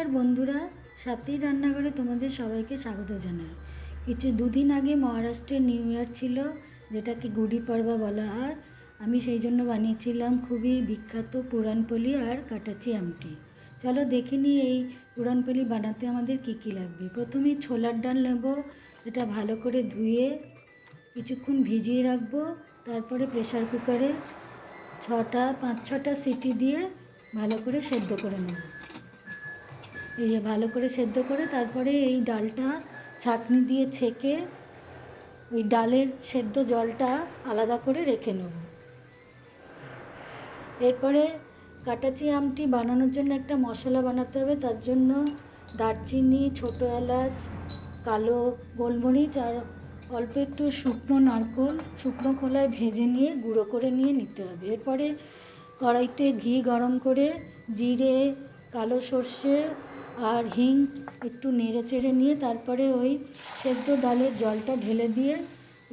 নমস্কার বন্ধুরা, সাথীর রান্নাঘরে তোমাদের সবাইকে স্বাগত জানাই। দুদিন আগে মহারাষ্ট্রের নিউ ইয়ার ছিল, যেটাকে গুডি পাড়ওয়া বলা হয়। আমি সেই জন্য বানিয়েছিলাম খুবই বিখ্যাত পুরান পলি আর কাটাচি আমটি। চলো দেখে নিই এই পুরান পলি বানাতে আমাদের কী কী লাগবে। প্রথমেই ছোলার ডাল নেব, যেটা ভালো করে ধুয়ে কিছুক্ষণ ভিজিয়ে রাখবো। তারপরে প্রেসার কুকারে 5-6টা সিটি দিয়ে ভালো করে সেদ্ধ করে নেব। এই যে ভালো করে সেদ্ধ করে তারপরে এই ডালটা ছাঁকনি দিয়ে ছেঁকে ওই ডালের সেদ্ধ জলটা আলাদা করে রেখে নেব। এরপরে কাটাচি আমটি বানানোর জন্য একটা মশলা বানাতে হবে। তার জন্য দারচিনি, ছোটো এলাচ, কালো গোলমরিচ আর অল্প একটু শুকনো নারকেল শুকনো খোলায় ভেজে নিয়ে গুঁড়ো করে নিয়ে নিতে হবে। এরপরে কড়াইতে ঘি গরম করে জিরে, কালো সর্ষে আর হিং একটু নেড়ে চেড়ে নিয়ে তারপরে ওই সেদ্ধ ডালের জলটা ঢেলে দিয়ে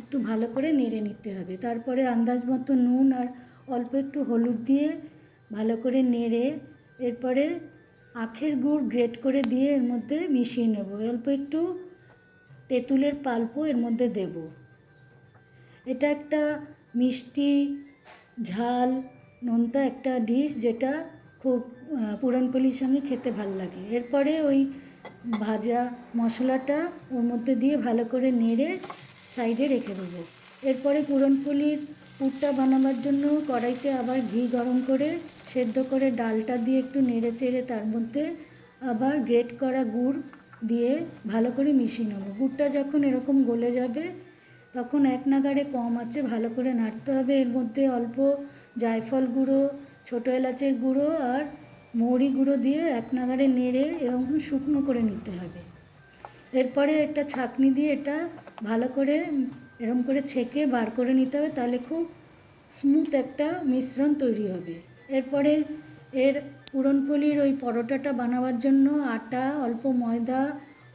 একটু ভালো করে নেড়ে নিতে হবে। তারপরে আন্দাজ মতো নুন আর অল্প একটু হলুদ দিয়ে ভালো করে নেড়ে এরপরে আখের গুড় গ্রেট করে দিয়ে এর মধ্যে মিশিয়ে নেব। অল্প একটু তেঁতুলের পাল্পও এর মধ্যে দেব। এটা একটা মিষ্টি ঝাল নোনতা একটা ডিশ, যেটা খুব পুরানপলির সঙ্গে খেতে ভাল লাগে। এরপরে ওই ভাজা মশলাটা ওর মধ্যে দিয়ে ভালো করে নেড়ে সাইডে রেখে দেবো। এরপরে পুরনপলির পুরটা বানাবার জন্য কড়াইতে আবার ঘি গরম করে সেদ্ধ করে ডালটা দিয়ে একটু নেড়ে চেড়ে তার মধ্যে আবার গ্রেট করা গুড় দিয়ে ভালো করে মিশিয়ে নেবো। গুড়টা যখন এরকম গলে যাবে তখন এক নাগাড়ে কম আঁচে ভালো করে নাড়তে হবে। এর মধ্যে অল্প জায়ফল গুঁড়ো, ছোটো এলাচের গুঁড়ো আর মৌরি গুঁড়ো দিয়ে এক নাগাড়ে নেড়ে এরকম শুকনো করে নিতে হবে। এরপরে একটা ছাঁকনি দিয়ে এটা ভালো করে এরকম করে ছেঁকে বার করে নিতে হবে, তাহলে খুব স্মুথ একটা মিশ্রণ তৈরি হবে। এরপরে এর পুরনপলির ওই পরোটাটা বানাবার জন্য আটা, অল্প ময়দা,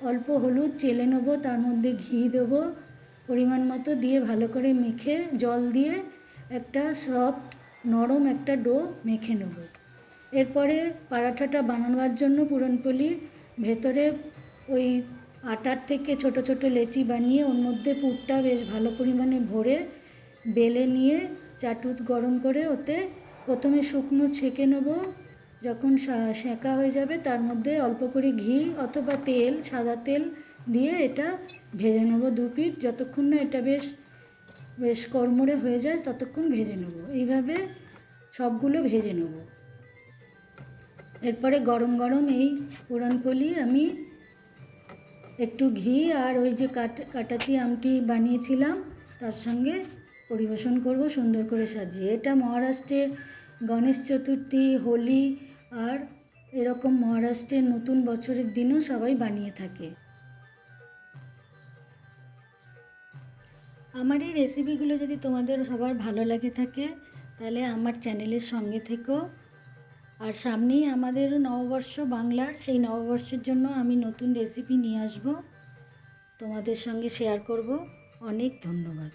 অল্প হলুদ চেলে নেবো, তার মধ্যে ঘি দেবো পরিমাণ মতো, দিয়ে ভালো করে মেখে জল দিয়ে একটা সফট নরম একটা ডো মেখে নেব। এরপরে পরাঠাটা বানাবার জন্য পুরনপলির ভেতরে ওই আটার থেকে ছোট ছোট লেচি বানিয়ে ওর মধ্যে পুরটা বেশ ভালো পরিমাণে ভরে বেলে নিয়ে চাটুত গরম করে ওতে প্রথমে শুকনো ছেঁকে নেব। যখন সেঁকা হয়ে যাবে তার মধ্যে অল্প করে ঘি অথবা তেল, সাদা তেল দিয়ে এটা ভেজে নেব 2 পিঠ, যতক্ষণ না এটা বেশ কড়মড়ে হয়ে যায় ততক্ষণ ভেজে নেব। এইভাবে সবগুলো ভেজে নেব। এরপরে গরম গরম এই পুরনপলি আমি একটু ঘি আর ওই যে কাটাচি আমটি বানিয়েছিলাম তার সঙ্গে পরিবেশন করব সুন্দর করে সাজিয়ে। এটা মহারাষ্ট্রে গণেশ চতুর্থী, হোলি আর এরকম মহারাষ্ট্রের নতুন বছরের দিনও সবাই বানিয়ে থাকে। আমার এই রেসিপিগুলো যদি তোমাদের সবার ভালো লাগে থাকে তাহলে আমার চ্যানেলের সঙ্গে থেকো। আর সামনেই আমাদের নববর্ষ বাংলার, সেই নববর্ষের জন্য আমি নতুন রেসিপি নিয়ে আসব, তোমাদের সঙ্গে শেয়ার করব। অনেক ধন্যবাদ।